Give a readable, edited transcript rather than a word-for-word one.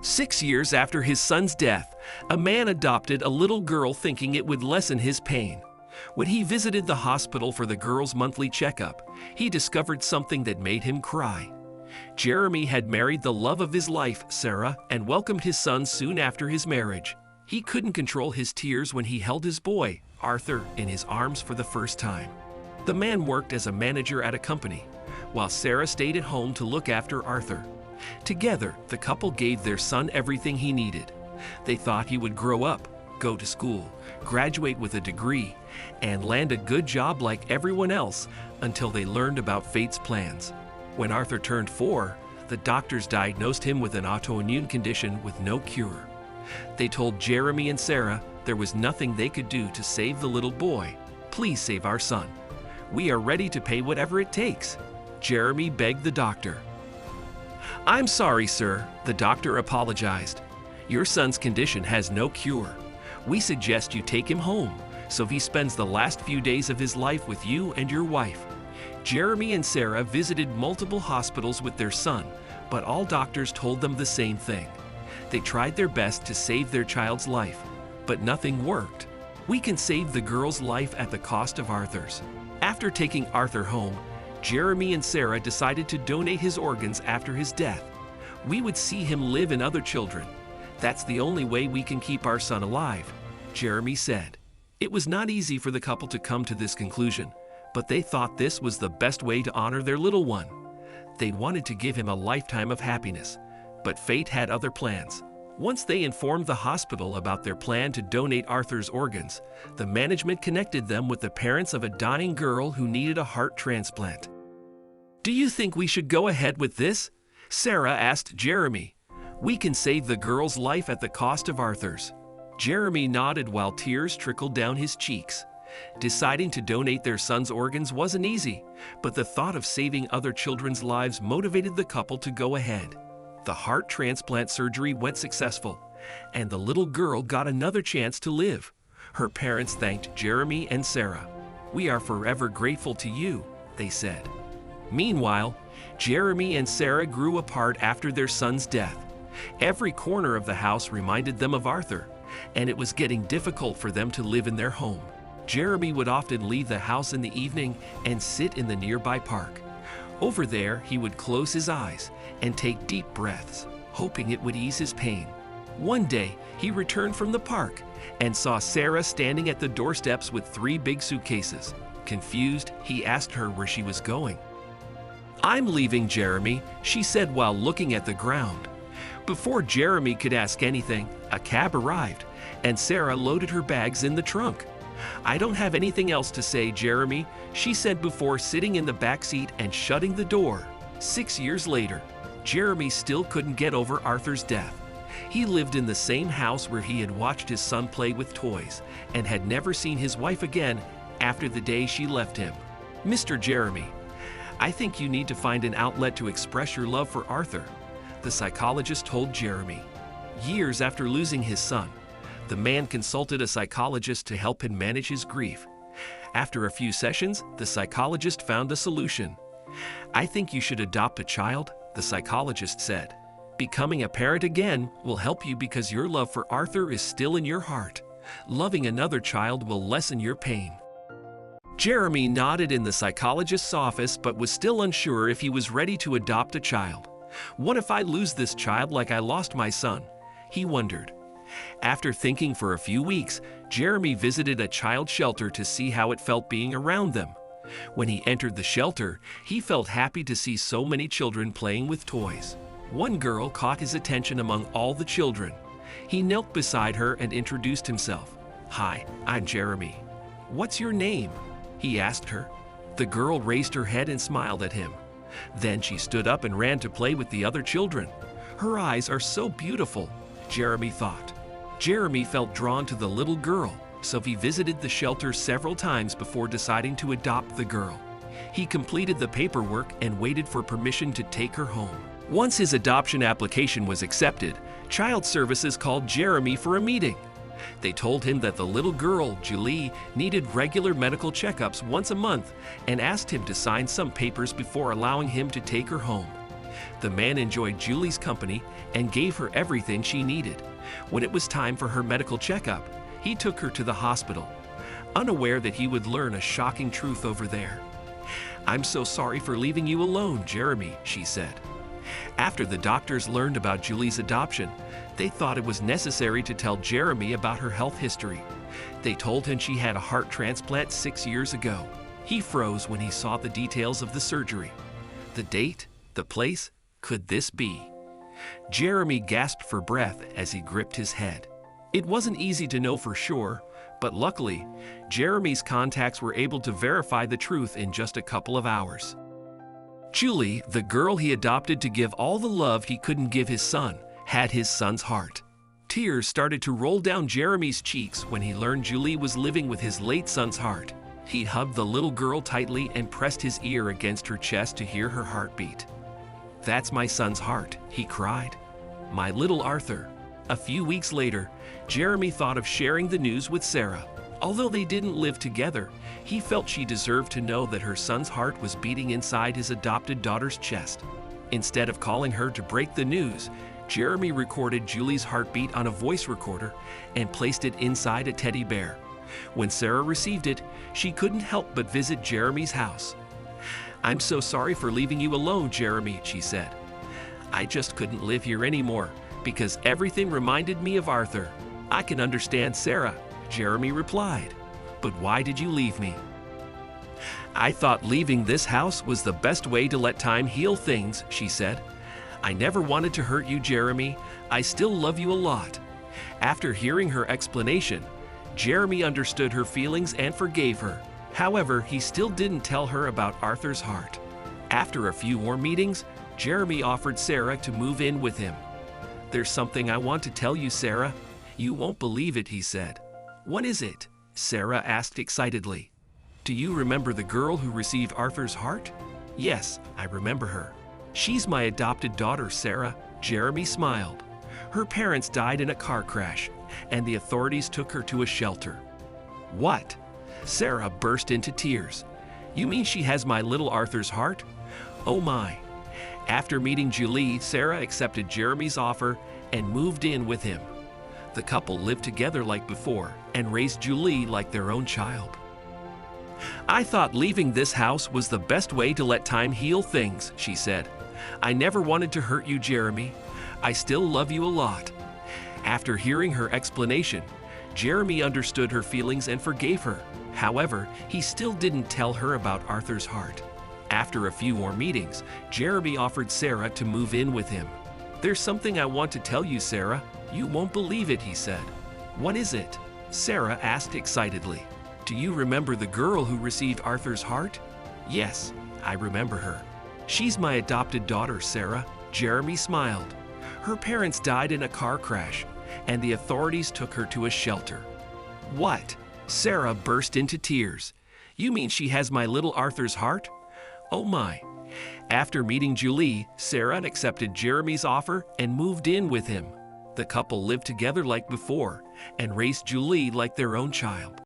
6 years after his son's death, a man adopted a little girl thinking it would lessen his pain. When he visited the hospital for the girl's monthly checkup, he discovered something that made him cry. Jeremy had married the love of his life, Sarah, and welcomed his son soon after his marriage. He couldn't control his tears when he held his boy, Arthur, in his arms for the first time. The man worked as a manager at a company, while Sarah stayed at home to look after Arthur. Together, the couple gave their son everything he needed. They thought he would grow up, go to school, graduate with a degree, and land a good job like everyone else until they learned about fate's plans. When Arthur turned 4, the doctors diagnosed him with an autoimmune condition with no cure. They told Jeremy and Sarah there was nothing they could do to save the little boy. "Please save our son. We are ready to pay whatever it takes," Jeremy begged the doctor. "I'm sorry, sir," the doctor apologized. "Your son's condition has no cure. We suggest you take him home so he spends the last few days of his life with you and your wife." Jeremy and Sarah visited multiple hospitals with their son, but all doctors told them the same thing. They tried their best to save their child's life, but nothing worked. "We can save the girl's life at the cost of Arthur's." After taking Arthur home, Jeremy and Sarah decided to donate his organs after his death. "We would see him live in other children. That's the only way we can keep our son alive," Jeremy said. It was not easy for the couple to come to this conclusion, but they thought this was the best way to honor their little one. They wanted to give him a lifetime of happiness, but fate had other plans. Once they informed the hospital about their plan to donate Arthur's organs, the management connected them with the parents of a dying girl who needed a heart transplant. "Do you think we should go ahead with this?" Sarah asked Jeremy. "We can save the girl's life at the cost of Arthur's." Jeremy nodded while tears trickled down his cheeks. Deciding to donate their son's organs wasn't easy, but the thought of saving other children's lives motivated the couple to go ahead. The heart transplant surgery went successful, and the little girl got another chance to live. Her parents thanked Jeremy and Sarah. "We are forever grateful to you," they said. Meanwhile, Jeremy and Sarah grew apart after their son's death. Every corner of the house reminded them of Arthur, and it was getting difficult for them to live in their home. Jeremy would often leave the house in the evening and sit in the nearby park. Over there, he would close his eyes and take deep breaths, hoping it would ease his pain. One day, he returned from the park and saw Sarah standing at the doorsteps with 3 big suitcases. Confused, he asked her where she was going. "I'm leaving, Jeremy," she said while looking at the ground. Before Jeremy could ask anything, a cab arrived, and Sarah loaded her bags in the trunk. "I don't have anything else to say, Jeremy," she said before sitting in the back seat and shutting the door. 6 years later, Jeremy still couldn't get over Arthur's death. He lived in the same house where he had watched his son play with toys and had never seen his wife again after the day she left him. "Mr. Jeremy, I think you need to find an outlet to express your love for Arthur," the psychologist told Jeremy. Years after losing his son, the man consulted a psychologist to help him manage his grief. After a few sessions, the psychologist found a solution. "I think you should adopt a child," the psychologist said. "Becoming a parent again will help you because your love for Arthur is still in your heart. Loving another child will lessen your pain." Jeremy nodded in the psychologist's office but was still unsure if he was ready to adopt a child. "What if I lose this child like I lost my son?" he wondered. After thinking for a few weeks, Jeremy visited a child shelter to see how it felt being around them. When he entered the shelter, he felt happy to see so many children playing with toys. One girl caught his attention among all the children. He knelt beside her and introduced himself. "Hi, I'm Jeremy." "What's your name?" he asked her. The girl raised her head and smiled at him. Then she stood up and ran to play with the other children. "Her eyes are so beautiful," Jeremy thought. Jeremy felt drawn to the little girl, so he visited the shelter several times before deciding to adopt the girl. He completed the paperwork and waited for permission to take her home. Once his adoption application was accepted, Child Services called Jeremy for a meeting. They told him that the little girl, Julie, needed regular medical checkups once a month and asked him to sign some papers before allowing him to take her home. The man enjoyed Julie's company and gave her everything she needed. When it was time for her medical checkup, he took her to the hospital, unaware that he would learn a shocking truth over there. "I'm so sorry for leaving you alone, Jeremy," she said. After the doctors learned about Julie's adoption, they thought it was necessary to tell Jeremy about her health history. They told him she had a heart transplant 6 years ago. He froze when he saw the details of the surgery. The date, the place, could this be? Jeremy gasped for breath as he gripped his head. It wasn't easy to know for sure, but luckily, Jeremy's contacts were able to verify the truth in just a couple of hours. Julie, the girl he adopted to give all the love he couldn't give his son, had his son's heart. Tears started to roll down Jeremy's cheeks when he learned Julie was living with his late son's heart. He hugged the little girl tightly and pressed his ear against her chest to hear her heartbeat. "That's my son's heart," he cried. "My little Arthur." A few weeks later, Jeremy thought of sharing the news with Sarah. Although they didn't live together, he felt she deserved to know that her son's heart was beating inside his adopted daughter's chest. Instead of calling her to break the news, Jeremy recorded Julie's heartbeat on a voice recorder and placed it inside a teddy bear. When Sarah received it, she couldn't help but visit Jeremy's house. "I'm so sorry for leaving you alone, Jeremy," she said. "I just couldn't live here anymore because everything reminded me of Arthur." "I can understand, Sarah," Jeremy replied. "But why did you leave me?" "I thought leaving this house was the best way to let time heal things," she said. "I never wanted to hurt you, Jeremy. I still love you a lot." After hearing her explanation, Jeremy understood her feelings and forgave her. However, he still didn't tell her about Arthur's heart. After a few more meetings, Jeremy offered Sarah to move in with him. "There's something I want to tell you, Sarah. You won't believe it," he said. "What is it?" Sarah asked excitedly. "Do you remember the girl who received Arthur's heart?" "Yes, I remember her. She's my adopted daughter, Sarah." Jeremy smiled. "Her parents died in a car crash, and the authorities took her to a shelter." "What?" Sarah burst into tears. "You mean she has my little Arthur's heart? Oh my." After meeting Julie, Sarah accepted Jeremy's offer and moved in with him. The couple lived together like before and raised Julie like their own child. "I thought leaving this house was the best way to let time heal things," she said. "I never wanted to hurt you, Jeremy. I still love you a lot." After hearing her explanation, Jeremy understood her feelings and forgave her. However, he still didn't tell her about Arthur's heart. After a few more meetings, Jeremy offered Sarah to move in with him. "There's something I want to tell you, Sarah. You won't believe it," he said. "What is it?" Sarah asked excitedly. "Do you remember the girl who received Arthur's heart?" "Yes, I remember her. She's my adopted daughter, Sarah." Jeremy smiled. "Her parents died in a car crash, and the authorities took her to a shelter." "What?" Sarah burst into tears. "You mean she has my little Arthur's heart? Oh my." After meeting Julie, Sarah accepted Jeremy's offer and moved in with him. The couple lived together like before and raised Julie like their own child.